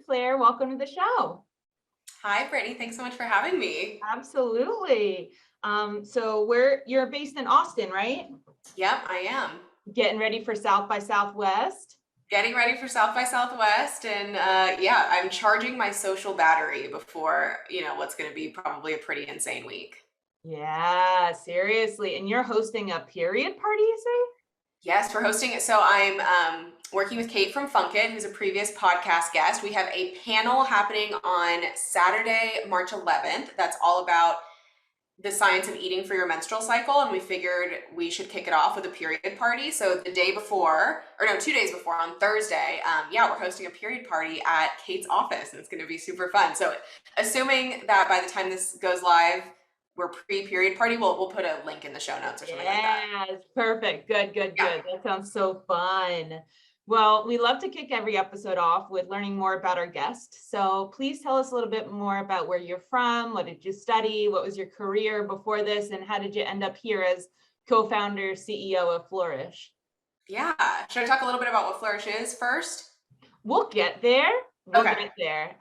Claire. Welcome to the show. Hi, Brittany. Thanks so much for having me. Absolutely. You're based in Austin, right? Yep, I am. Getting ready for South by Southwest. Getting ready for South by Southwest, and yeah, I'm charging my social battery before, what's going to be probably a pretty insane week. Yeah, seriously. And you're hosting a period party, you say? Yes, we're hosting it. So I'm working with Kate from Funkit, who's a previous podcast guest. We have a panel happening on Saturday, March 11th. That's all about the science of eating for your menstrual cycle, and we figured we should kick it off with a period party. So the day before, or no, 2 days before, on Thursday, we're hosting a period party at Kate's office, and it's going to be super fun. So assuming that by the time this goes live, we're pre-period party, we'll put a link in the show notes or something like that. Yes, perfect. Good. That sounds so fun. Well, we love to kick every episode off with learning more about our guest. So please tell us a little bit more about where you're from. What did you study? What was your career before this? And how did you end up here as co-founder, CEO of WeFlourish? Yeah. Should I talk a little bit about what Flourish is first? We'll get there. We'll get there.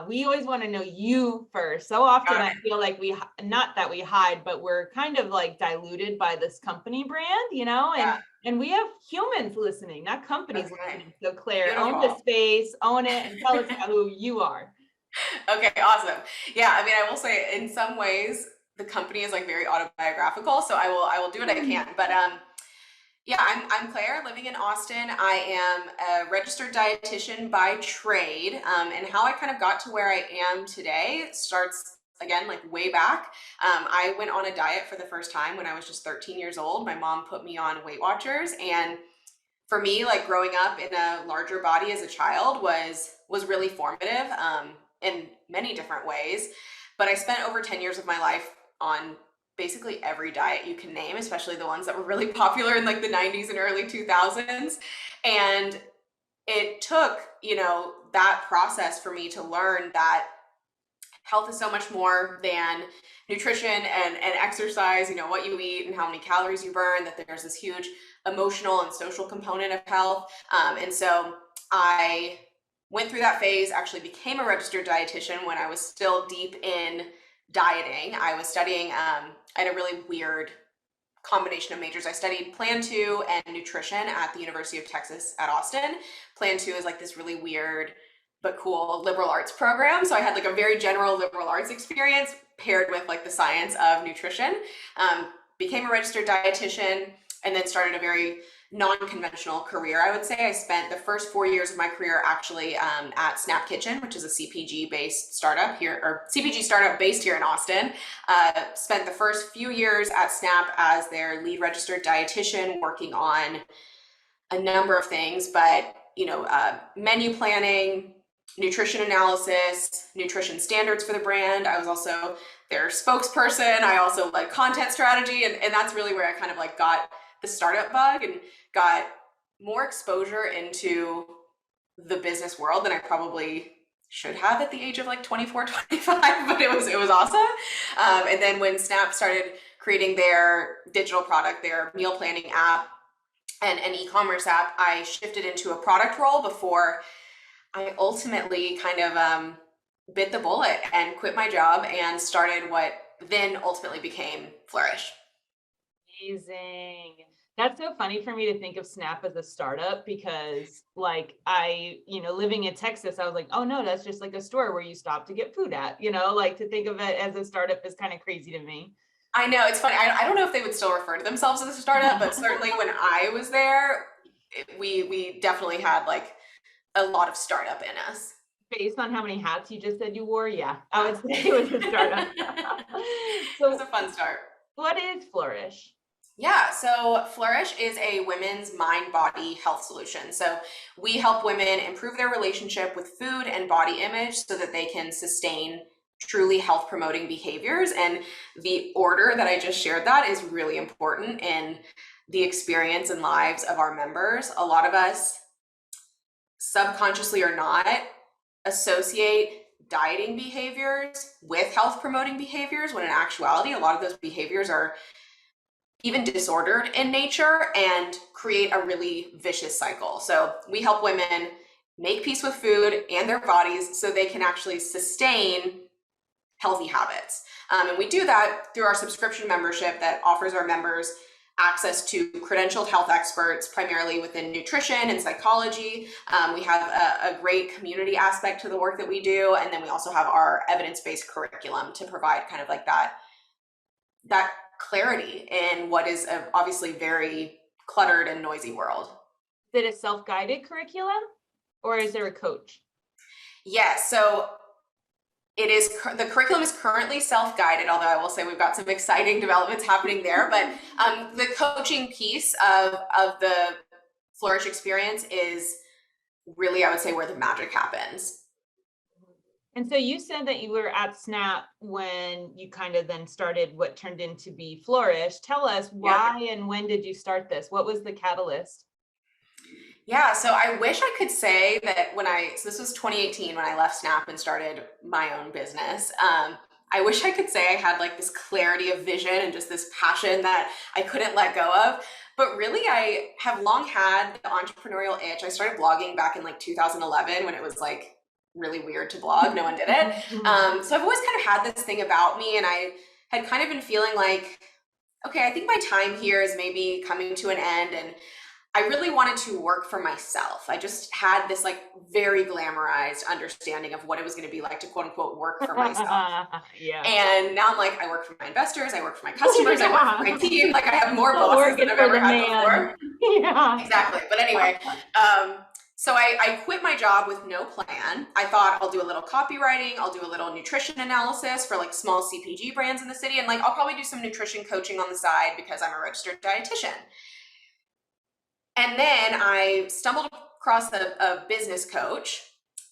We always want to know you first. So often I feel like not that we hide, but we're kind of like diluted by this company brand, and we have humans listening, not companies listening. So Claire, own the space, own it, and tell us who you are. Okay, awesome. Yeah, I mean, I will say in some ways the company is like very autobiographical, so I will do what I can. But yeah, I'm Claire, living in Austin. I am a registered dietitian by trade, and how I kind of got to where I am today starts, again, like way back. I went on a diet for the first time when I was just 13 years old. My mom put me on Weight Watchers, and for me, like growing up in a larger body as a child was really formative in many different ways. But I spent over 10 years of my life on basically every diet you can name, especially the ones that were really popular in like the 90s and early 2000s. And it took, that process for me to learn that health is so much more than nutrition and exercise, what you eat and how many calories you burn, that there's this huge emotional and social component of health. And so I went through that phase, actually became a registered dietitian when I was still deep in dieting. I was studying, I had a really weird combination of majors. I studied Plan 2 and nutrition at the University of Texas at Austin. Plan 2 is like this really weird but cool liberal arts program. So I had like a very general liberal arts experience paired with like the science of nutrition. Became a registered dietitian and then started a very non-conventional career. I would say I spent the first 4 years of my career actually at Snap Kitchen, which is a CPG based startup here, or CPG startup based here in Austin. Spent the first few years at Snap as their lead registered dietitian, working on a number of things, but menu planning, nutrition analysis, nutrition standards for the brand. I was also their spokesperson. I also like content strategy, and that's really where I kind of like got the startup bug and got more exposure into the business world than I probably should have at the age of like 24, 25, but it was awesome. And then when Snap started creating their digital product, their meal planning app and an e-commerce app, I shifted into a product role before I ultimately kind of bit the bullet and quit my job and started what then ultimately became Flourish. Amazing. That's so funny for me to think of Snap as a startup because like living in Texas, I was like, oh no, that's just like a store where you stop to get food at, like to think of it as a startup is kind of crazy to me. I know, it's funny. I don't know if they would still refer to themselves as a startup, but certainly when I was there, we definitely had like a lot of startup in us. Based on how many hats you just said you wore, yeah, I would say it was a startup. So it was a fun start. What is Flourish? Yeah, so Flourish is a women's mind-body health solution. So we help women improve their relationship with food and body image so that they can sustain truly health-promoting behaviors. And the order that I just shared that is really important in the experience and lives of our members. A lot of us, subconsciously or not, associate dieting behaviors with health-promoting behaviors, when in actuality, a lot of those behaviors are even disordered in nature and create a really vicious cycle. So we help women make peace with food and their bodies so they can actually sustain healthy habits. And we do that through our subscription membership that offers our members access to credentialed health experts, primarily within nutrition and psychology. We have a great community aspect to the work that we do. And then we also have our evidence-based curriculum to provide kind of like that clarity in what is a obviously very cluttered and noisy world. Is it a self-guided curriculum or is there a coach? Yes. So it is, the curriculum is currently self-guided, although I will say we've got some exciting developments happening there. But the coaching piece of the Flourish experience is really, I would say, where the magic happens. And so you said that you were at Snap when you kind of then started what turned into be Flourish. Tell us why and when did you start this? What was the catalyst? Yeah, so I wish I could say that so this was 2018 when I left Snap and started my own business. I wish I could say I had like this clarity of vision and just this passion that I couldn't let go of. But really, I have long had the entrepreneurial itch. I started blogging back in like 2011 when it was like really weird to blog. No one did it. So I've always kind of had this thing about me, and I had kind of been feeling like, okay, I think my time here is maybe coming to an end, and I really wanted to work for myself. I just had this like very glamorized understanding of what it was going to be like to quote unquote work for myself. And now I'm like, I work for my investors, I work for my customers, I work for my team. Like I have more bosses than I've ever had before. Yeah, exactly. But anyway, so I quit my job with no plan. I thought I'll do a little copywriting, I'll do a little nutrition analysis for like small CPG brands in the city, and like I'll probably do some nutrition coaching on the side because I'm a registered dietitian. And then I stumbled across a business coach.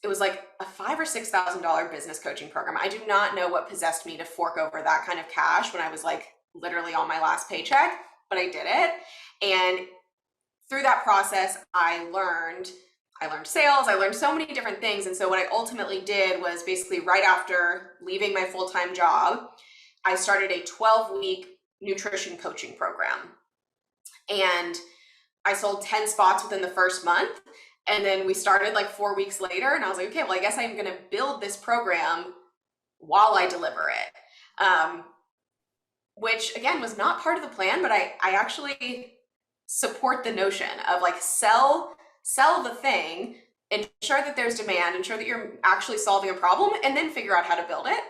It was like a $5,000 or $6,000 business coaching program. I do not know what possessed me to fork over that kind of cash when I was like literally on my last paycheck, but I did it. And through that process, I learned sales, I learned so many different things. And so what I ultimately did was basically right after leaving my full-time job, I started a 12-week nutrition coaching program. And I sold 10 spots within the first month. And then we started like 4 weeks later, and I was like, okay, well, I guess I'm going to build this program while I deliver it. Which again was not part of the plan, but I actually support the notion of like sell the thing, ensure that there's demand, ensure that you're actually solving a problem, and then figure out how to build it.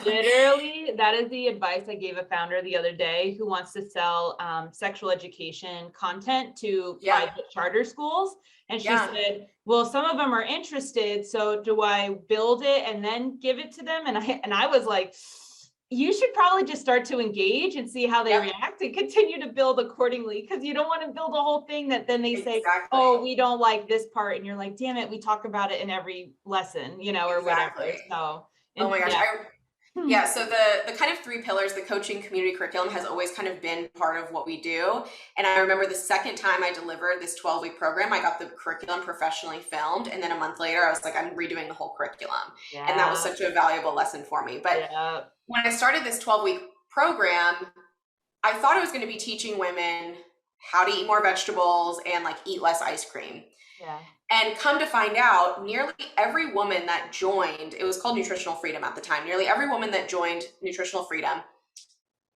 Literally, that is the advice I gave a founder the other day who wants to sell sexual education content to private charter schools. And she said, well, some of them are interested. So do I build it and then give it to them? And I was like, you should probably just start to engage and see how they react and continue to build accordingly, because you don't want to build a whole thing that then they say, oh, we don't like this part. And you're like, damn it, we talk about it in every lesson, or whatever. So, oh my gosh. So the kind of 3 pillars, the coaching community curriculum has always kind of been part of what we do. And I remember the second time I delivered this 12-week program, I got the curriculum professionally filmed. And then a month later, I was like, I'm redoing the whole curriculum. And that was such a valuable lesson for me. But when I started this 12-week program, I thought I was going to be teaching women how to eat more vegetables and like eat less ice cream. And come to find out, nearly every woman that joined, it was called Nutritional Freedom at the time, nearly every woman that joined Nutritional Freedom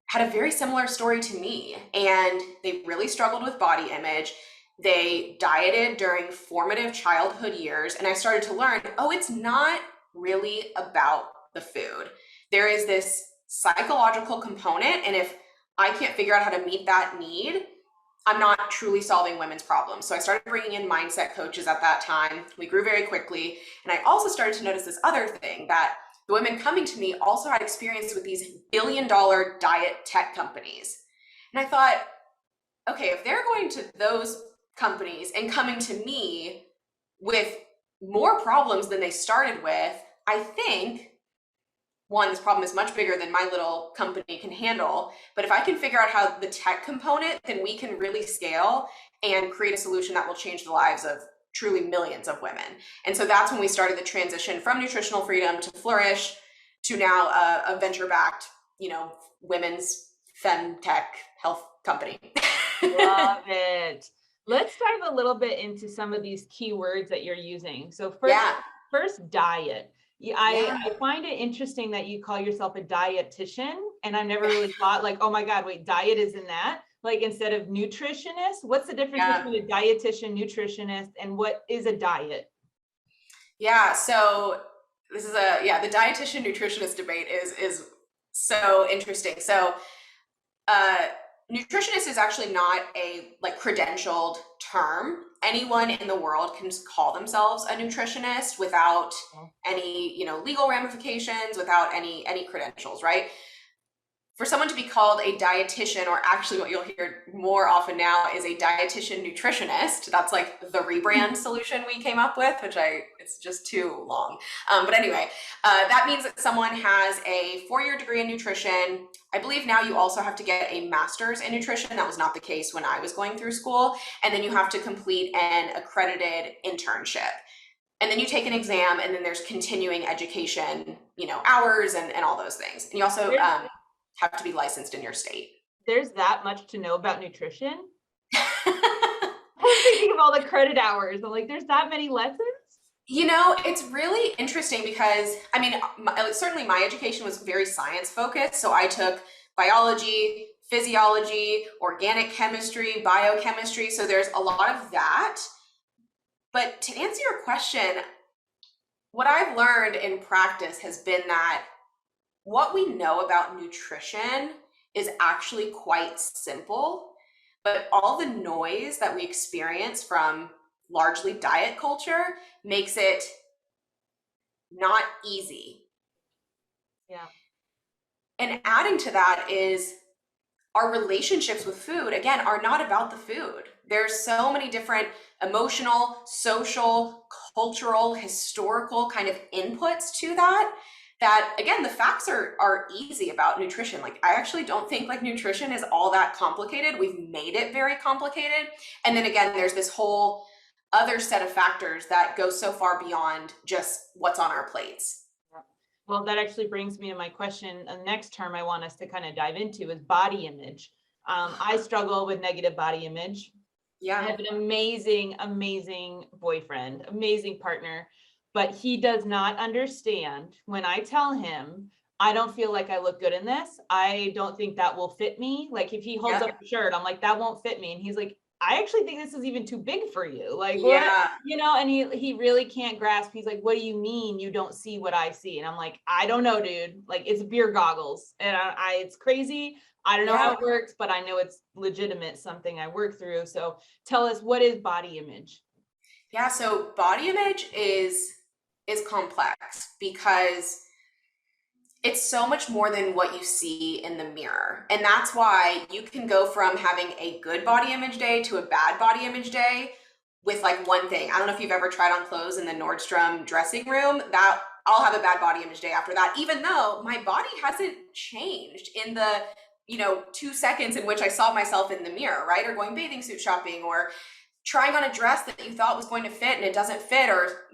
had a very similar story to me. And they really struggled with body image. They dieted during formative childhood years. And I started to learn, it's not really about the food. There is this psychological component. And if I can't figure out how to meet that need, I'm not truly solving women's problems. So I started bringing in mindset coaches at that time. We grew very quickly. And I also started to notice this other thing, that the women coming to me also had experience with these billion-dollar diet tech companies. And I thought, okay, if they're going to those companies and coming to me with more problems than they started with, I think, one, this problem is much bigger than my little company can handle. But if I can figure out how the tech component, then we can really scale and create a solution that will change the lives of truly millions of women. And so that's when we started the transition from Nutritional Freedom to Flourish to now a venture-backed, women's FemTech health company. Love it. Let's dive a little bit into some of these keywords that you're using. So Yeah. first diet. Yeah, Yeah. I find it interesting that you call yourself a dietitian, and I never really thought like, oh my God, wait, diet is in that? Like instead of nutritionist, what's the difference Yeah. between a dietitian, nutritionist, and what is a diet? Yeah. So this is the dietitian nutritionist debate is so interesting. So nutritionist is actually not a like credentialed term. Anyone in the world can call themselves a nutritionist without any, legal ramifications, without any credentials, right? For someone to be called a dietitian, or actually what you'll hear more often now is a dietitian nutritionist. That's like the rebrand solution we came up with, which it's just too long. But anyway, that means that someone has a 4-year degree in nutrition. I believe now you also have to get a master's in nutrition. That was not the case when I was going through school. And then you have to complete an accredited internship. And then you take an exam, and then there's continuing education, hours and all those things. And you also have to be licensed in your state. There's that much to know about nutrition. I was thinking of all the credit hours. I'm like, there's that many lessons? It's really interesting because, certainly my education was very science focused. So I took biology, physiology, organic chemistry, biochemistry. So there's a lot of that. But to answer your question, what I've learned in practice has been that what we know about nutrition is actually quite simple, but all the noise that we experience from largely diet culture makes it not easy. Yeah. And adding to that is our relationships with food, again, are not about the food. There's so many different emotional, social, cultural, historical kind of inputs to that again, the facts are easy about nutrition. Like, I actually don't think like nutrition is all that complicated. We've made it very complicated. And then again, there's this whole other set of factors that go so far beyond just what's on our plates. Well, that actually brings me to my question. The next term I want us to kind of dive into is body image. I struggle with negative body image. Yeah. I have an amazing, amazing boyfriend, amazing partner, but he does not understand when I tell him, I don't feel like I look good in this. I don't think that will fit me. Like if he holds up a shirt, I'm like, that won't fit me. And he's like, I actually think this is even too big for you. Like, what? And he really can't grasp. He's like, what do you mean you don't see what I see? And I'm like, I don't know, dude. Like, it's beer goggles. And it's crazy. I don't know how it works, but I know it's legitimate, something I work through. So tell us, what is body image? Yeah. So body image is complex because it's so much more than what you see in the mirror. And that's why you can go from having a good body image day to a bad body image day with like one thing. I don't know if you've ever tried on clothes in the Nordstrom dressing room. That I'll have a bad body image day after that, even though my body hasn't changed in the 2 seconds in which I saw myself in the mirror, right? Or going bathing suit shopping, or trying on a dress that you thought was going to fit and it doesn't fit, or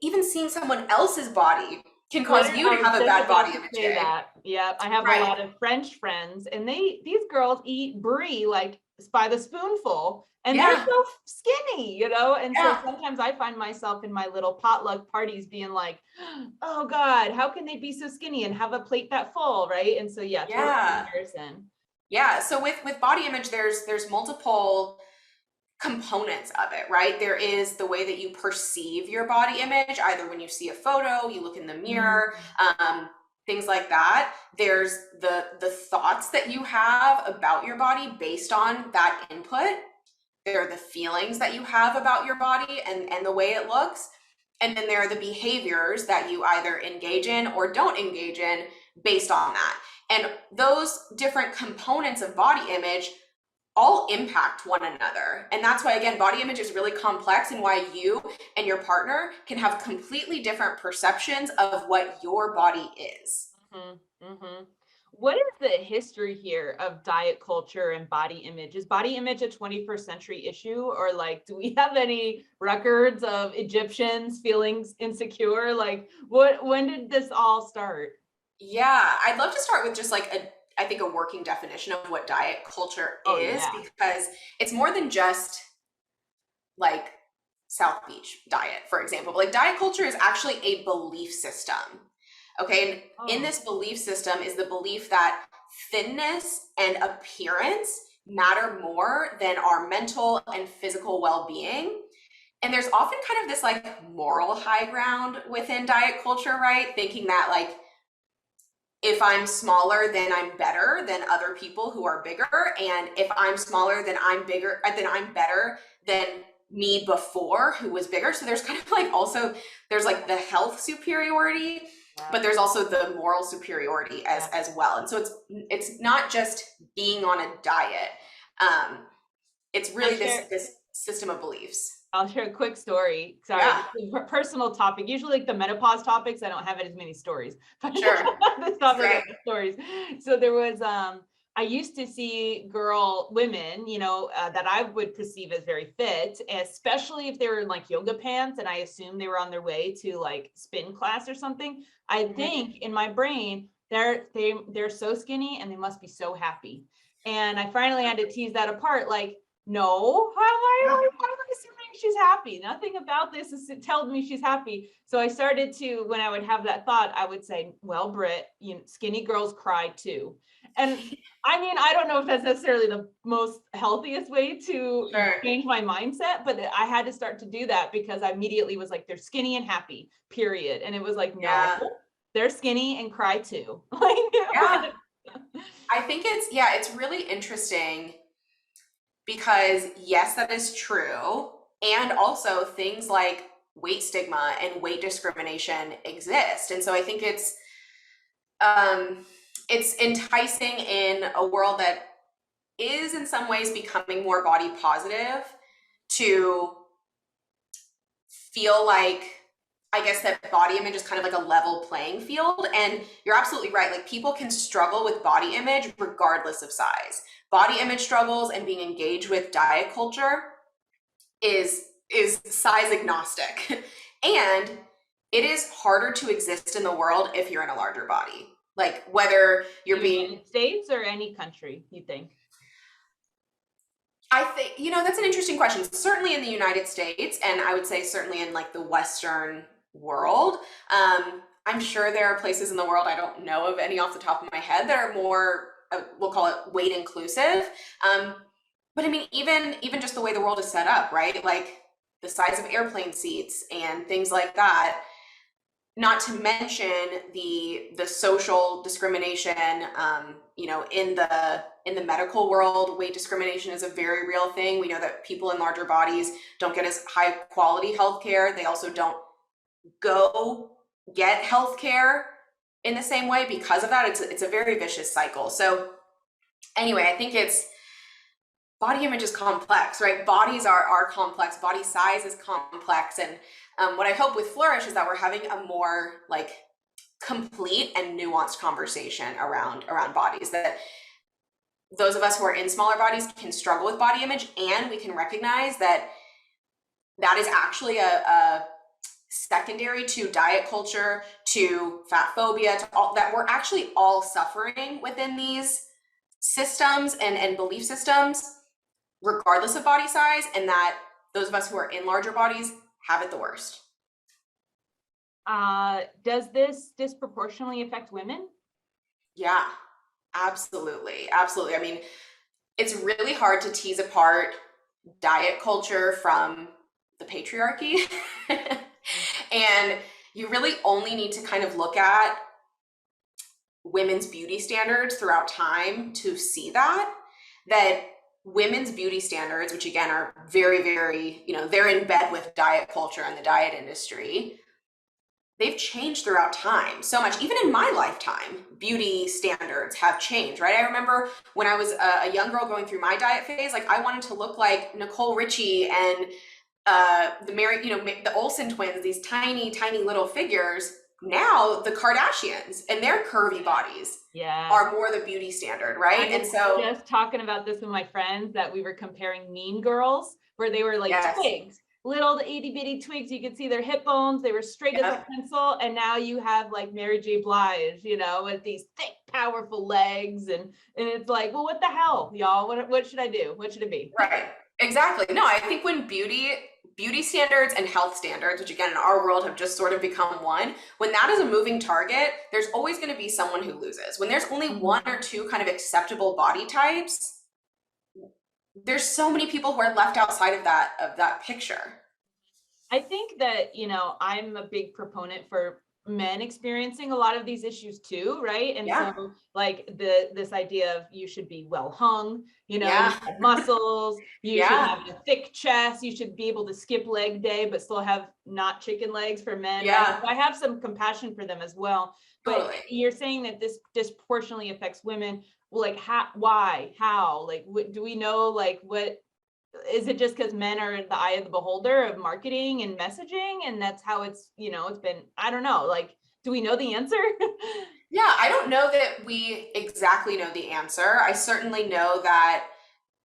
even seeing someone else's body can cause you to have a bad body image day. Yeah, I have a lot of French friends, and these girls eat brie like by the spoonful, and they're so skinny, and so sometimes I find myself in my little potluck parties being like, oh God, how can they be so skinny and have a plate that full, right? And so comparison. Yeah, so with body image, there's multiple components of it, right? There is the way that you perceive your body image, either when you see a photo, you look in the mirror, things like that. There's the thoughts that you have about your body based on that input. There are the feelings that you have about your body and the way it looks. And then there are the behaviors that you either engage in or don't engage in based on that. And those different components of body image all impact one another. And that's why, again, body image is really complex, and why you and your partner can have completely different perceptions of what your body is. What is the history here of diet culture and body image? Is body image a 21st century issue? Or like, do we have any records of Egyptians feeling insecure? Like, when did this all start? Yeah, I'd love to start with just like I think a working definition of what diet culture is, because it's more than just like South Beach diet, for example. Like diet culture is actually a belief system. Okay. And in this belief system is the belief that thinness and appearance matter more than our mental and physical well-being. And there's often kind of this like moral high ground within diet culture, right? Thinking that like, if I'm smaller, then I'm better than other people who are bigger. And if I'm smaller, then I'm bigger, then I'm better than me before who was bigger. So there's kind of like also, there's like the health superiority, but there's also the moral superiority as well. And so it's not just being on a diet. It's really this system of beliefs. I'll share a quick story. Sorry, it's a personal topic. Usually like the menopause topics, I don't have as many stories. Sure. This topic right. Stories. So there was, I used to see women, that I would perceive as very fit, especially if they were in like yoga pants and I assumed they were on their way to like spin class or something. I think in my brain, they're so skinny and they must be so happy. And I finally had to tease that apart. Like, no, how am I assuming she's happy? Nothing about this tells me she's happy. So I started to, when I would have that thought, I would say, well, Britt, skinny girls cry too. And I mean, I don't know if that's necessarily the most healthiest way to change my mindset, but I had to start to do that because I immediately was like, they're skinny and happy, period. And it was like, no, they're skinny and cry too. I think it's really interesting. Because yes, that is true. And also things like weight stigma and weight discrimination exist. And so I think it's enticing in a world that is in some ways becoming more body positive to feel like, I guess, that body image is kind of like a level playing field. And you're absolutely right. Like people can struggle with body image regardless of size. Body image struggles and being engaged with diet culture is size agnostic. And it is harder to exist in the world if you're in a larger body. Like whether you're in the United States or any country, you think? I think, that's an interesting question. Certainly in the United States, and I would say certainly in like the Western world. I'm sure there are places in the world, I don't know of any off the top of my head, that are more, we'll call it weight inclusive. But I mean, even just the way the world is set up, right? Like the size of airplane seats and things like that, not to mention the social discrimination, in the medical world, weight discrimination is a very real thing. We know that people in larger bodies don't get as high quality healthcare. They also don't go get healthcare in the same way because of that. It's a very vicious cycle. So anyway, I think body image is complex, right? Bodies are complex. Body size is complex. And what I hope with Flourish is that we're having a more like complete and nuanced conversation around bodies, that those of us who are in smaller bodies can struggle with body image, and we can recognize that is actually a secondary to diet culture, to fat phobia, to all that. We're actually all suffering within these systems and belief systems, regardless of body size, and that those of us who are in larger bodies have it the worst. Does this disproportionately affect women? Yeah, absolutely. Absolutely. I mean, it's really hard to tease apart diet culture from the patriarchy. And you really only need to kind of look at women's beauty standards throughout time to see that women's beauty standards, which again are very, very, they're in bed with diet culture and the diet industry, they've changed throughout time so much. Even in my lifetime, beauty standards have changed, right? I remember when I was a young girl going through my diet phase, like I wanted to look like Nicole Richie and the Olsen twins, these tiny, tiny little figures. Now the Kardashians and their curvy bodies are more the beauty standard, right? And so just talking about this with my friends, that we were comparing Mean Girls, where they were like twigs, little itty bitty twigs. You could see their hip bones. They were straight as a pencil. And now you have like Mary J. Blige, with these thick, powerful legs. And it's like, well, what the hell, y'all? What should I do? What should it be? Right. Exactly. No, I think when beauty standards and health standards, which again in our world have just sort of become one, when that is a moving target, there's always going to be someone who loses. When there's only one or two kind of acceptable body types, there's so many people who are left outside of that picture. I think that, I'm a big proponent for men experiencing a lot of these issues too, right? And so like this idea of you should be well hung, you have muscles, you should have a thick chest, you should be able to skip leg day, but still have not chicken legs for men. Right? So I have some compassion for them as well. But you're saying that this disproportionately affects women. Well, like why, how, like, do we know, like, what? Is it just because men are the eye of the beholder of marketing and messaging, and that's how it's been? I don't know, like, do we know the answer? Yeah, I don't know that we exactly know the answer. I certainly know that,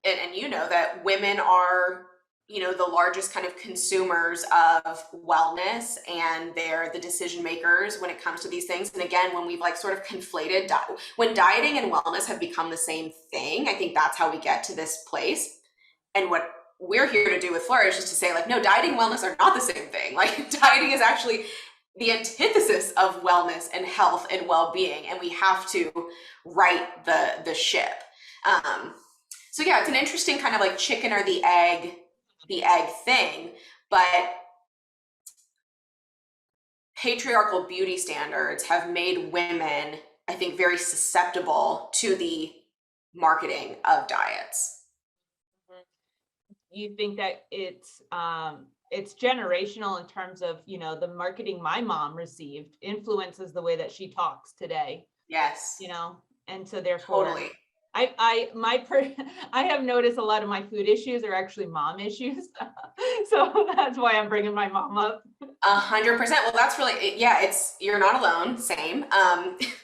and that women are the largest kind of consumers of wellness, and they're the decision makers when it comes to these things. And again, when we've like sort of conflated when dieting and wellness have become the same thing, I think that's how we get to this place. And what we're here to do with Flourish is to say, like, no, dieting and wellness are not the same thing. Like, dieting is actually the antithesis of wellness and health and well-being, and we have to right the ship. So yeah, it's an interesting kind of like chicken or the egg thing, but patriarchal beauty standards have made women, I think, very susceptible to the marketing of diets. You think that it's generational in terms of, the marketing my mom received influences the way that she talks today. Yes. And so therefore totally. I have noticed a lot of my food issues are actually mom issues. So that's why I'm bringing my mom up. 100%. Well, that's really, you're not alone. Same.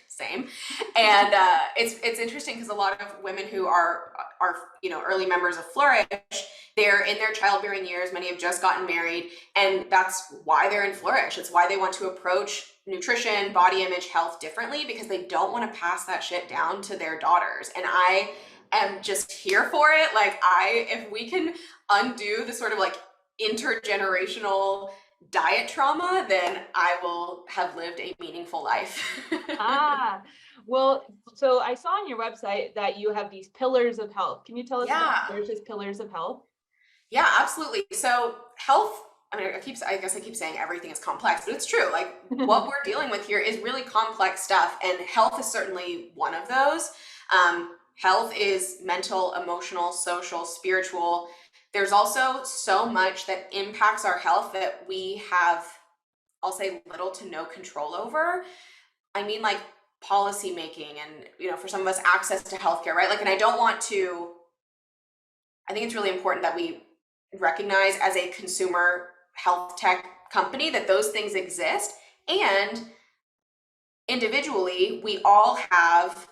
Same. And it's interesting because a lot of women who are early members of Flourish, they're in their childbearing years. Many have just gotten married, and that's why they're in Flourish. It's why they want to approach nutrition, body image, health differently, because they don't want to pass that shit down to their daughters. And I am just here for it. Like, if we can undo the sort of like intergenerational diet trauma, then I will have lived a meaningful life. Well, so I saw on your website that you have these pillars of health. Can you tell us about Flourish's pillars of health? Yeah, absolutely. So health, I mean, I guess I keep saying everything is complex, but it's true. Like, what we're dealing with here is really complex stuff, and health is certainly one of those. Health is mental, emotional, social, spiritual. There's also so much that impacts our health that we have, I'll say, little to no control over. I mean, like policy making and, for some of us, access to healthcare, right? Like, and I think it's really important that we recognize as a consumer health tech company that those things exist, and individually we all have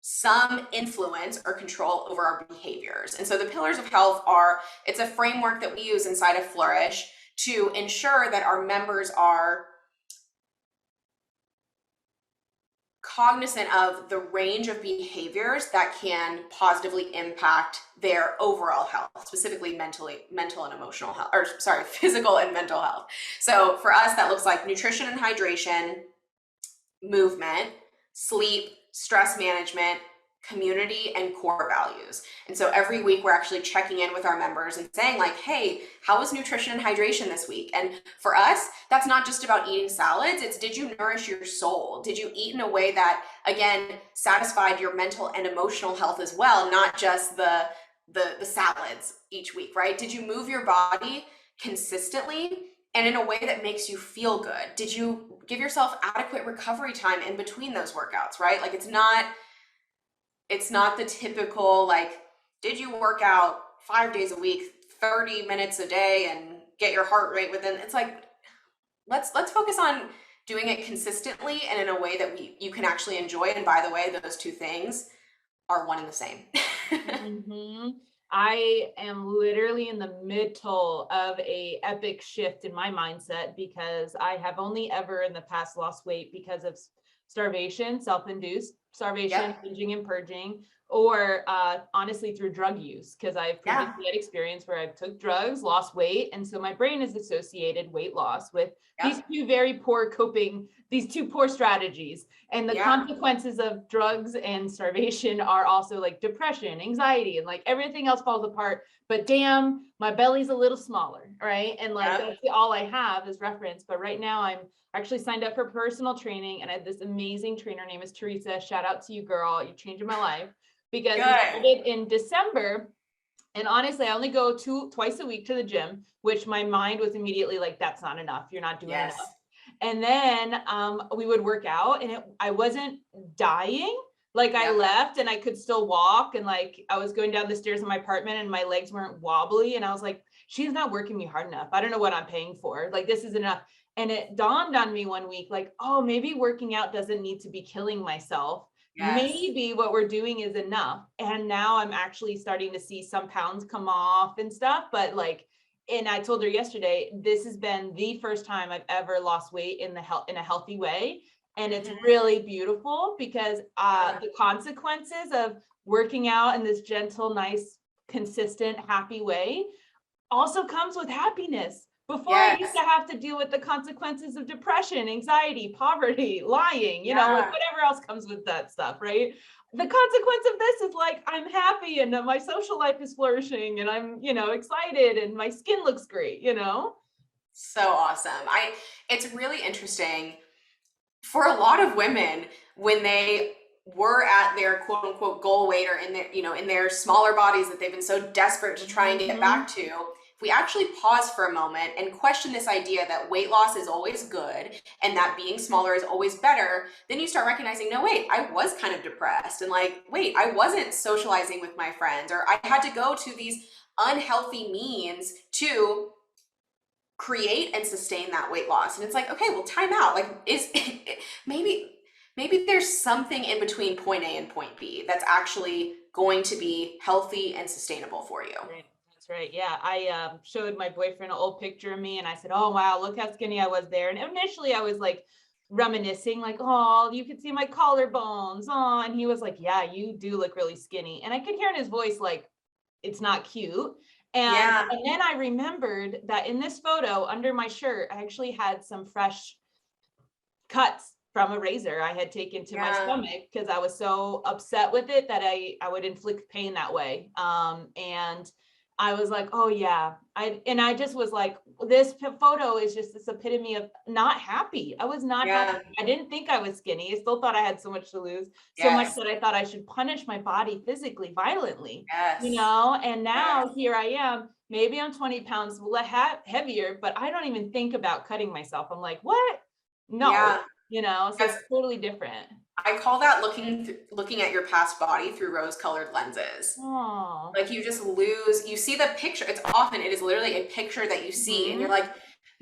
some influence or control over our behaviors. And so the pillars of health it's a framework that we use inside of Flourish to ensure that our members are cognizant of the range of behaviors that can positively impact their overall health, specifically mental and emotional health, physical and mental health. So for us, that looks like nutrition and hydration, movement, sleep, stress management, community, and core values. And so every week we're actually checking in with our members and saying, like, hey, how was nutrition and hydration this week? And for us, that's not just about eating salads. It's, did you nourish your soul? Did you eat in a way that, again, satisfied your mental and emotional health as well, not just the salads each week, right? Did you move your body consistently and in a way that makes you feel good? Did you give yourself adequate recovery time in between those workouts, right? Like, it's not the typical, like, did you work out 5 days a week, 30 minutes a day and get your heart rate within? It's like, let's focus on doing it consistently and in a way that you can actually enjoy. And by the way, those two things are one and the same. Mm-hmm. I am literally in the middle of a epic shift in my mindset, because I have only ever in the past lost weight because of starvation, self-induced starvation, binging and purging, or honestly through drug use, because I've previously had experience where I took drugs, lost weight, and so my brain has associated weight loss with these two poor strategies. And the consequences of drugs and starvation are also like depression, anxiety, and like everything else falls apart. But damn, my belly's a little smaller, right? And like that's all I have is reference. But right now I'm actually signed up for personal training, and I have this amazing trainer, name is Teresa. Shout out to you, girl. You're changing my life. Because we started in December. And honestly, I only go twice a week to the gym, which my mind was immediately like, that's not enough. You're not doing enough. And then we would work out, and I wasn't dying. Like I left and I could still walk, and like I was going down the stairs in my apartment and my legs weren't wobbly. And I was like, she's not working me hard enough. I don't know what I'm paying for. Like, this isn't enough. And it dawned on me one week, like, oh, maybe working out doesn't need to be killing myself. Maybe what we're doing is enough. And now I'm actually starting to see some pounds come off and stuff. But like, and I told her yesterday, this has been the first time I've ever lost weight in a healthy way. And it's really beautiful because the consequences of working out in this gentle, nice, consistent, happy way also comes with happiness. Before I used to have to deal with the consequences of depression, anxiety, poverty, lying, you know, like whatever else comes with that stuff, right? The consequence of this is like, I'm happy and my social life is flourishing and I'm, you know, excited and my skin looks great, you know? So awesome. It's really interesting for a lot of women when they were at their quote unquote goal weight or in their, you know, in their smaller bodies that they've been so desperate to try and get back to. If we actually pause for a moment and question this idea that weight loss is always good and that being smaller is always better, then you start recognizing, no, wait, I was kind of depressed, and like, wait, I wasn't socializing with my friends, or I had to go to these unhealthy means to create and sustain that weight loss. And it's like, okay, well, time out. Like, maybe there's something in between point A and point B that's actually going to be healthy and sustainable for you. Right. Yeah. I showed my boyfriend an old picture of me and I said, oh, wow, look how skinny I was there. And initially I was like reminiscing, like, oh, you could see my collarbones. Oh, and he was like, yeah, you do look really skinny. And I could hear in his voice, like, it's not cute. And then I remembered that in this photo under my shirt, I actually had some fresh cuts from a razor I had taken to my stomach because I was so upset with it that I would inflict pain that way. And I was like, oh yeah. I just was like, this photo is just this epitome of not happy. I was not happy. I didn't think I was skinny. I still thought I had so much to lose, so much that I thought I should punish my body physically, violently, you know? And now here I am, maybe I'm 20 pounds heavier, but I don't even think about cutting myself. I'm like, what? No, you know, so it's totally different. I call that looking at your past body through rose-colored lenses. Aww. Like you see the picture. It is literally a picture that you see and you're like,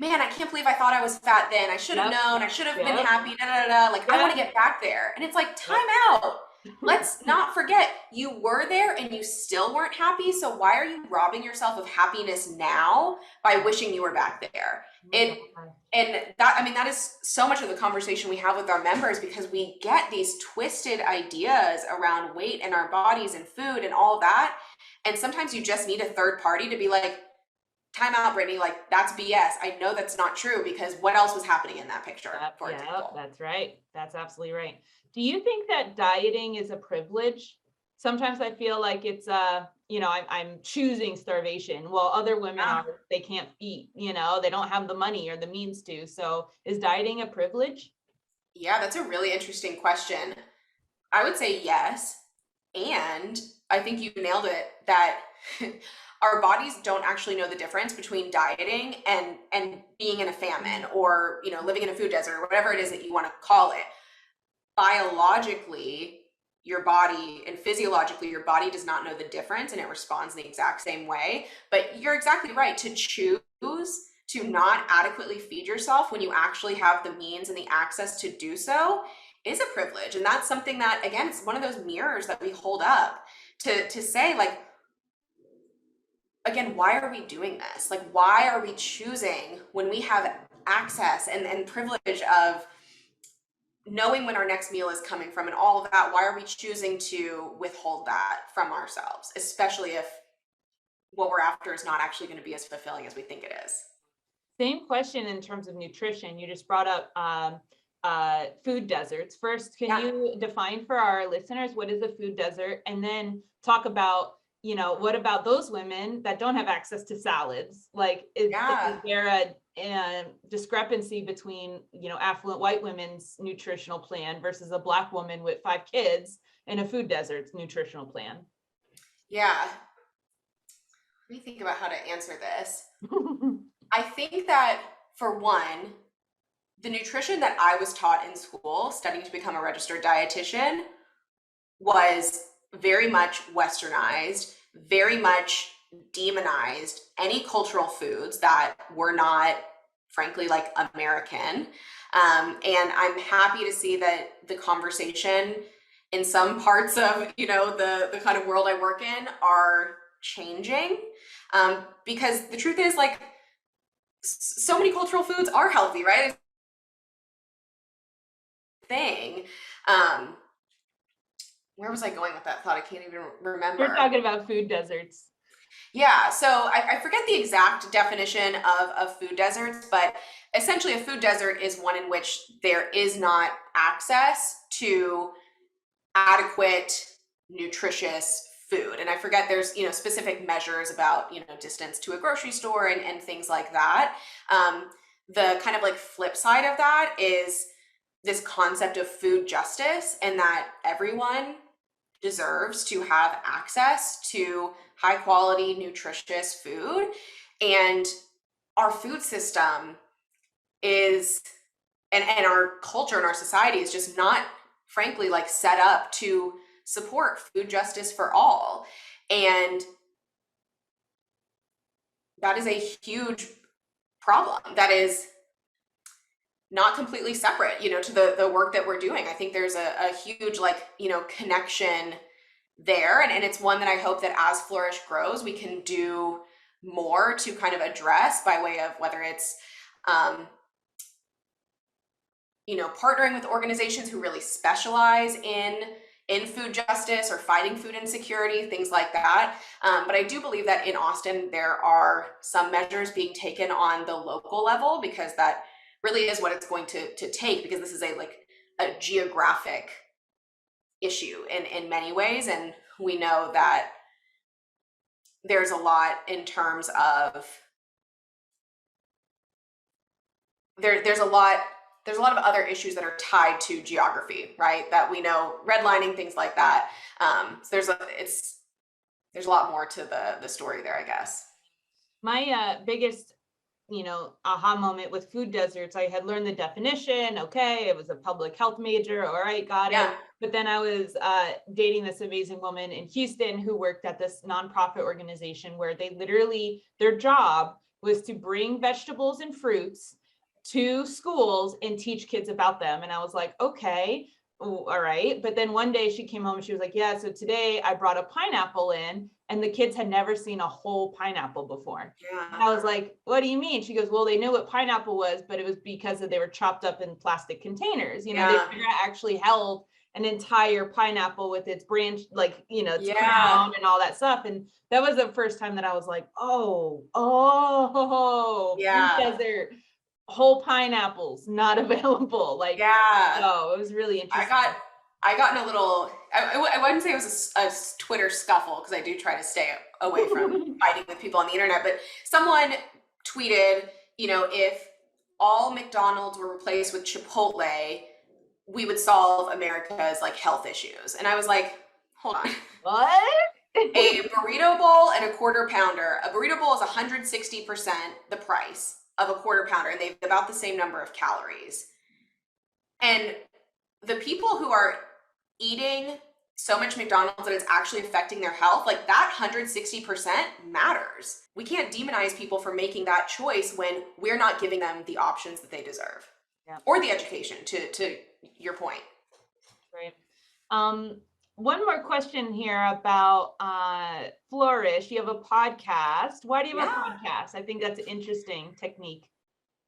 man, I can't believe I thought I was fat then. I should have known. I should have been happy. Like, I want to get back there. And it's like, time out. Let's not forget, you were there and you still weren't happy. So why are you robbing yourself of happiness now by wishing you were back there? That is so much of the conversation we have with our members, because we get these twisted ideas around weight and our bodies and food and all of that. And sometimes you just need a third party to be like, time out, Brittany, like that's BS. I know that's not true, because what else was happening in that picture, for example? That's right. That's absolutely right. Do you think that dieting is a privilege? Sometimes I feel like it's you know, I'm choosing starvation while other women they can't eat, you know, they don't have the money or the means to. So is dieting a privilege? Yeah, that's a really interesting question. I would say yes. And I think you nailed it, that our bodies don't actually know the difference between dieting and being in a famine, or, you know, living in a food desert, or whatever it is that you want to call it. Biologically, your body and physiologically, your body does not know the difference, and it responds in the exact same way. But you're exactly right. To choose to not adequately feed yourself when you actually have the means and the access to do so is a privilege. And that's something that, again, it's one of those mirrors that we hold up to say, like, again, why are we doing this? Like, why are we choosing when we have access and privilege of knowing when our next meal is coming from and all of that, why are we choosing to withhold that from ourselves, especially if what we're after is not actually going to be as fulfilling as we think it is? Same question in terms of nutrition. You just brought up food deserts. First, can you define for our listeners what is a food desert, and then talk about, what about those women that don't have access to salads? Like, is there a discrepancy between, affluent white women's nutritional plan versus a Black woman with 5 kids in a food desert's nutritional plan? Yeah. Let me think about how to answer this. I think that, for one, the nutrition that I was taught in school, studying to become a registered dietitian, was very much Westernized, very much demonized any cultural foods that were not, frankly, like American. And I'm happy to see that the conversation in some parts of, the kind of world I work in are changing. Because the truth is, like, so many cultural foods are healthy, right? Thing. Where was I going with that thought? I can't even remember. We're talking about food deserts. Yeah, so I forget the exact definition of food deserts, but essentially a food desert is one in which there is not access to adequate, nutritious food. And I forget, there's, specific measures about, distance to a grocery store and things like that. The kind of like flip side of that is this concept of food justice, and that everyone deserves to have access to high quality, nutritious food. And our food system is, and our culture and our society is just not, frankly, like, set up to support food justice for all. And that is a huge problem that is not completely separate, to the work that we're doing. I think there's a huge, connection there. And it's one that I hope that as Flourish grows, we can do more to kind of address, by way of whether it's, partnering with organizations who really specialize in food justice or fighting food insecurity, things like that. But I do believe that in Austin, there are some measures being taken on the local level, because that really is what it's going to take, because this is a geographic issue in many ways. And we know that there's a lot in terms of, there's a lot of other issues that are tied to geography, right? That we know, redlining, things like that. So there's a lot more to the story there, I guess. My biggest, aha moment with food deserts, I had learned the definition. Okay, it was a public health major. All right, got it. But then I was dating this amazing woman in Houston who worked at this nonprofit organization where they literally, their job was to bring vegetables and fruits to schools and teach kids about them. And I was like, okay, all right. But then one day she came home and she was like, yeah, so today I brought a pineapple in, and the kids had never seen a whole pineapple before. And I was like, what do you mean? She goes, well, they knew what pineapple was, but it was because they were chopped up in plastic containers. They actually held an entire pineapple with its branch, its crown and all that stuff. And that was the first time that I was like, oh, food desert. Whole pineapples not available. Oh, it was really interesting. I got in a little, I wouldn't say it was a Twitter scuffle, because I do try to stay away from fighting with people on the internet, but someone tweeted, if all McDonald's were replaced with Chipotle, we would solve America's health issues. And I was like, hold on. What? A burrito bowl and a quarter pounder. A burrito bowl is 160% the price of a quarter pounder, and they've about the same number of calories. And the people who are eating so much McDonald's that it's actually affecting their health, that 160% matters. We can't demonize people for making that choice when we're not giving them the options that they deserve, or the education, to your point. Right. One more question here about Flourish. You have a podcast. Why do you have a podcast? I think that's an interesting technique.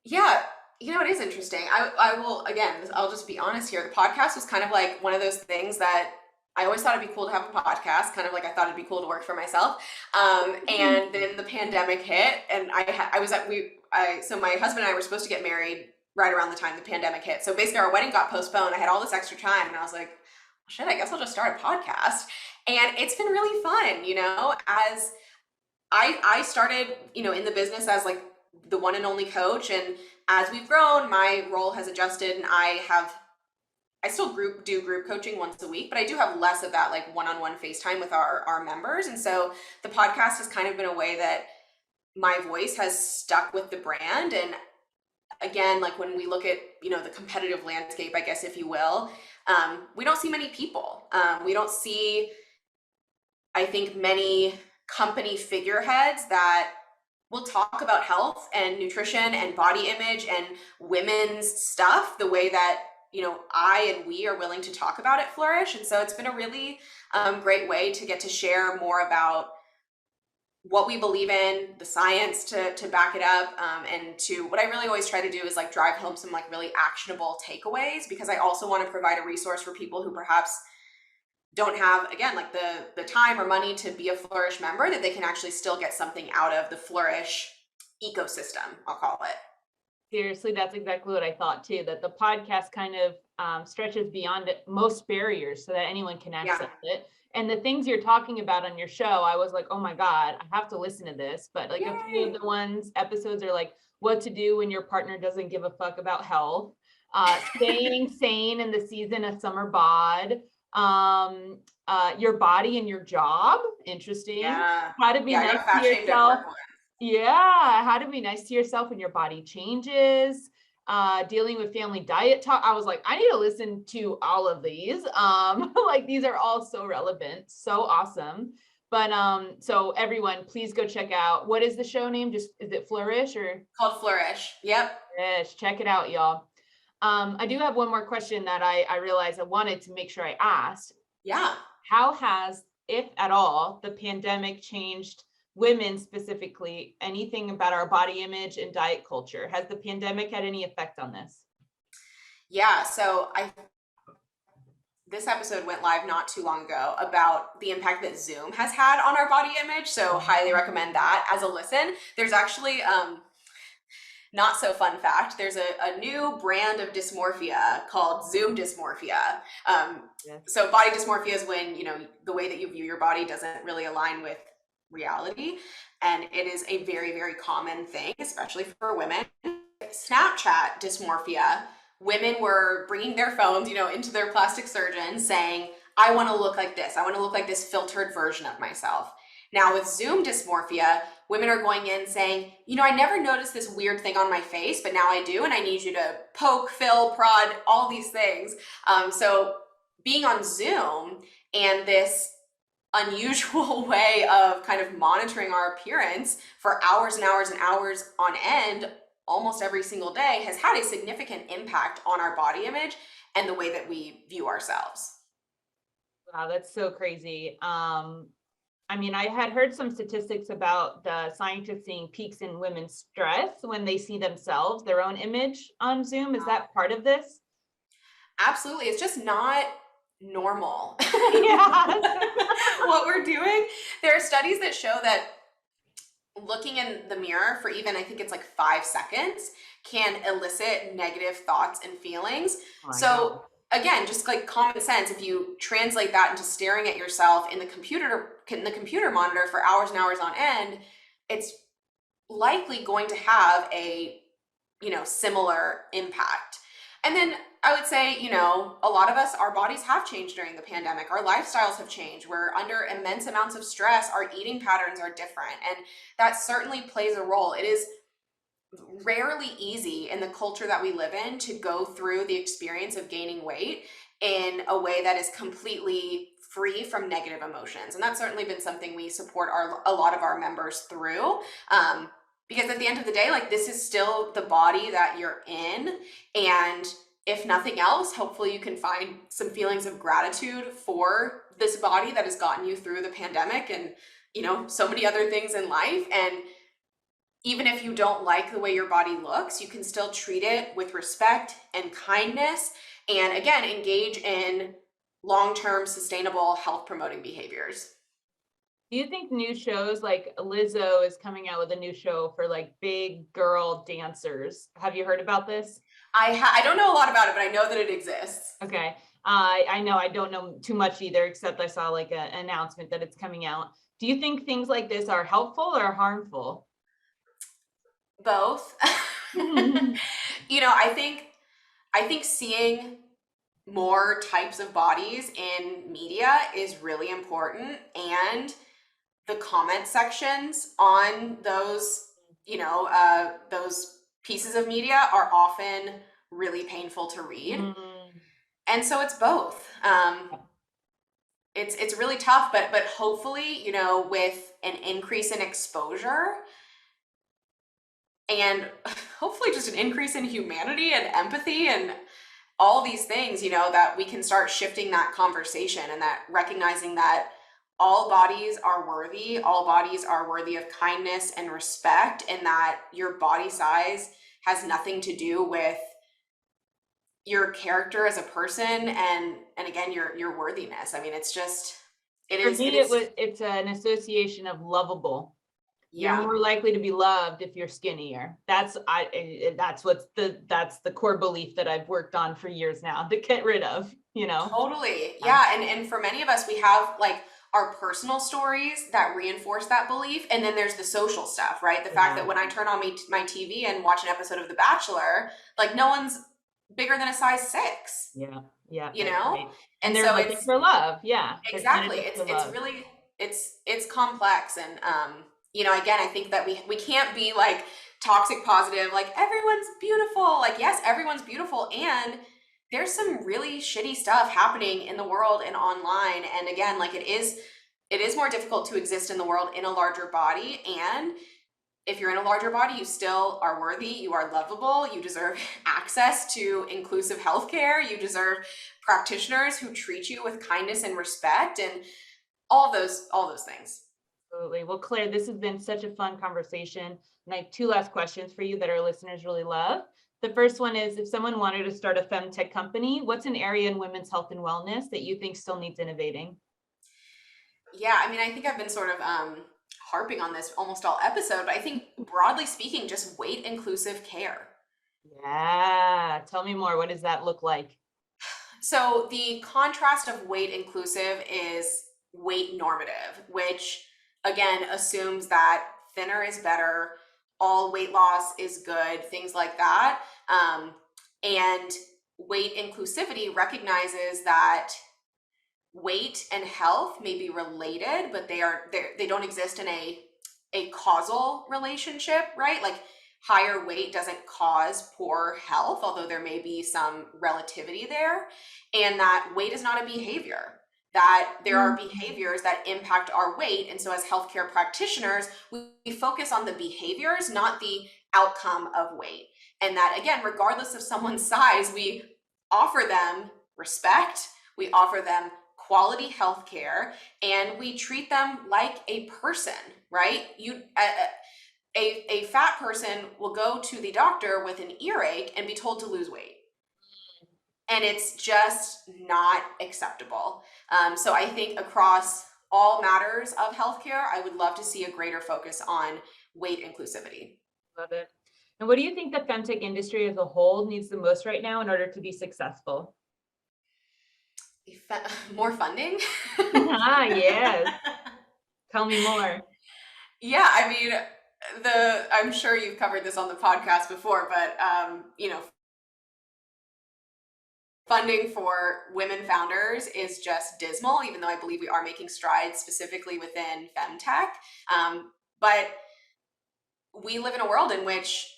Yeah. You know, it is interesting. I will, again, I'll just be honest here. The podcast was kind of like one of those things that I always thought it'd be cool to have a podcast, kind of like I thought it'd be cool to work for myself. And then the pandemic hit, and so my husband and I were supposed to get married right around the time the pandemic hit. So basically our wedding got postponed. I had all this extra time, and I was like, well, shit, I guess I'll just start a podcast. And it's been really fun, you know, as I started, you know, in the business as like the one and only coach. And as we've grown, my role has adjusted, and I still do group coaching once a week, but I do have less of that like one-on-one FaceTime with our members. And so the podcast has kind of been a way that my voice has stuck with the brand. And again, like when we look at, you know, the competitive landscape, I guess, if you will, we don't see many people. We don't see, I think, many company figureheads that will talk about health and nutrition and body image and women's stuff the way that, you know, I and we are willing to talk about at Flourish. And so it's been a really great way to get to share more about what we believe in, the science to back it up, and to what I really always try to do is like drive home some like really actionable takeaways, because I also want to provide a resource for people who perhaps don't have, again, like the time or money to be a Flourish member, that they can actually still get something out of the Flourish ecosystem, I'll call it. Seriously, that's exactly what I thought too, that the podcast kind of stretches beyond most barriers so that anyone can access it. And the things you're talking about on your show, I was like, oh my God, I have to listen to this. But like a few of the episodes are like what to do when your partner doesn't give a fuck about health, staying sane in the season of summer bod, your body and your job. Interesting. How to be nice to yourself. How to be nice to yourself when your body changes. Dealing with family diet talk. I was like, I need to listen to all of these. Like these are all so relevant, so awesome. But so everyone, please go check out, what is the show name? Just, is it Flourish or? Called Flourish. Yep. Flourish. Check it out, y'all. I do have one more question that I realized I wanted to make sure I asked. Yeah. How has, if at all, the pandemic changed women specifically, anything about our body image and diet culture? Has the pandemic had any effect on this? Yeah, so this episode went live not too long ago about the impact that Zoom has had on our body image. So highly recommend that as a listen. There's actually, not so fun fact, there's a new brand of dysmorphia called Zoom dysmorphia. So body dysmorphia is when, you know, the way that you view your body doesn't really align with reality. And it is a very, very common thing, especially for women. Snapchat dysmorphia, women were bringing their phones, you know, into their plastic surgeon saying, I want to look like this. I want to look like this filtered version of myself. Now with Zoom dysmorphia, women are going in saying, you know, I never noticed this weird thing on my face, but now I do. And I need you to poke, fill, prod, all these things. So being on Zoom and this unusual way of kind of monitoring our appearance for hours and hours and hours on end, almost every single day, has had a significant impact on our body image and the way that we view ourselves. Wow, that's so crazy. I mean, I had heard some statistics about the scientists seeing peaks in women's stress when they see themselves, their own image on Zoom. Is that part of this? Absolutely. It's just not normal. Yeah. What we're doing. There are studies that show that looking in the mirror for even, I think it's like 5 seconds, can elicit negative thoughts and feelings. So again, just like common sense, if you translate that into staring at yourself in the computer monitor for hours and hours on end, it's likely going to have a, you know, similar impact. And then I would say, you know, a lot of us, our bodies have changed during the pandemic. Our lifestyles have changed. We're under immense amounts of stress. Our eating patterns are different. And that certainly plays a role. It is rarely easy in the culture that we live in to go through the experience of gaining weight in a way that is completely free from negative emotions. And that's certainly been something we support a lot of our members through. Because at the end of the day, like, this is still the body that you're in. And if nothing else, hopefully you can find some feelings of gratitude for this body that has gotten you through the pandemic and, you know, so many other things in life. And even if you don't like the way your body looks, you can still treat it with respect and kindness, and again, engage in long-term sustainable health promoting behaviors. Do you think new shows, like Lizzo is coming out with a new show for like big girl dancers? Have you heard about this? I don't know a lot about it, but I know that it exists. Okay. I know I don't know too much either, except I saw like an announcement that it's coming out. Do you think things like this are helpful or harmful? Both. You know, I think seeing more types of bodies in media is really important, and the comment sections on those, those pieces of media are often really painful to read. And so it's both. It's really tough, but hopefully, with an increase in exposure and hopefully just an increase in humanity and empathy and all these things, that we can start shifting that conversation, and that recognizing that all bodies are worthy of kindness and respect, and that your body size has nothing to do with your character as a person, and again, your worthiness. I mean, it's just, it's an association of lovable. Yeah. You're more likely to be loved if you're skinnier. That's the core belief that I've worked on for years now to get rid of, Totally. Yeah. And for many of us, we have like our personal stories that reinforce that belief. And then there's the social stuff, right? The fact that when I turn on my TV and watch an episode of The Bachelor, like no one's bigger than a size 6. Yeah. Right. And they're so looking for love. Yeah. Exactly. It's really, it's complex. And, again, I think that we can't be like toxic positive, like everyone's beautiful. Like, yes, everyone's beautiful. And there's some really shitty stuff happening in the world and online. And again, like it is more difficult to exist in the world in a larger body. And if you're in a larger body, you still are worthy. You are lovable. You deserve access to inclusive healthcare. You deserve practitioners who treat you with kindness and respect, and all those things. Absolutely. Well, Claire, this has been such a fun conversation. And I have 2 last questions for you that our listeners really love. The first one is, if someone wanted to start a FemTech company, what's an area in women's health and wellness that you think still needs innovating? Yeah, I mean, I think I've been sort of harping on this almost all episode, but I think broadly speaking, just weight inclusive care. Yeah. Tell me more. What does that look like? So the contrast of weight inclusive is weight normative, which again assumes that thinner is better, all weight loss is good, things like that. And weight inclusivity recognizes that weight and health may be related, but they don't exist in a causal relationship, right? Like higher weight doesn't cause poor health, although there may be some relativity there, and that weight is not a behavior, that there are behaviors that impact our weight. And so as healthcare practitioners, we focus on the behaviors, not the outcome of weight. And that, again, regardless of someone's size, we offer them respect, we offer them quality healthcare, and we treat them like a person, right? A fat person will go to the doctor with an earache and be told to lose weight. And it's just not acceptable. So I think across all matters of healthcare, I would love to see a greater focus on weight inclusivity. Love it. And what do you think the FemTech industry as a whole needs the most right now in order to be successful? More funding? Yes. Tell me more. Yeah, I mean, I'm sure you've covered this on the podcast before, but funding for women founders is just dismal, even though I believe we are making strides specifically within FemTech. But we live in a world in which,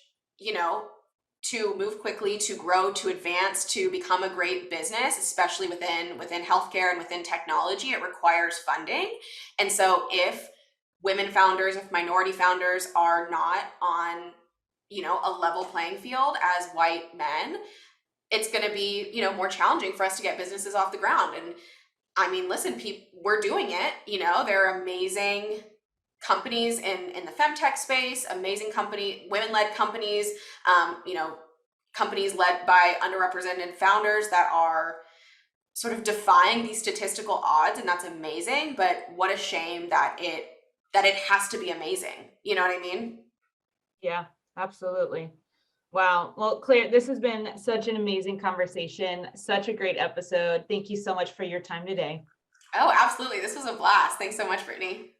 to move quickly, to grow, to advance, to become a great business, especially within healthcare and within technology, it requires funding. And so if women founders, if minority founders are not on, a level playing field as white men, it's going to be, more challenging for us to get businesses off the ground. And I mean, listen, we're doing it, there are amazing companies in the FemTech space, amazing company, women-led companies, companies led by underrepresented founders that are sort of defying these statistical odds, and that's amazing. But what a shame that it has to be amazing. You know what I mean? Yeah, absolutely. Wow. Well, Claire, this has been such an amazing conversation, such a great episode. Thank you so much for your time today. Oh, absolutely. This was a blast. Thanks so much, Brittany.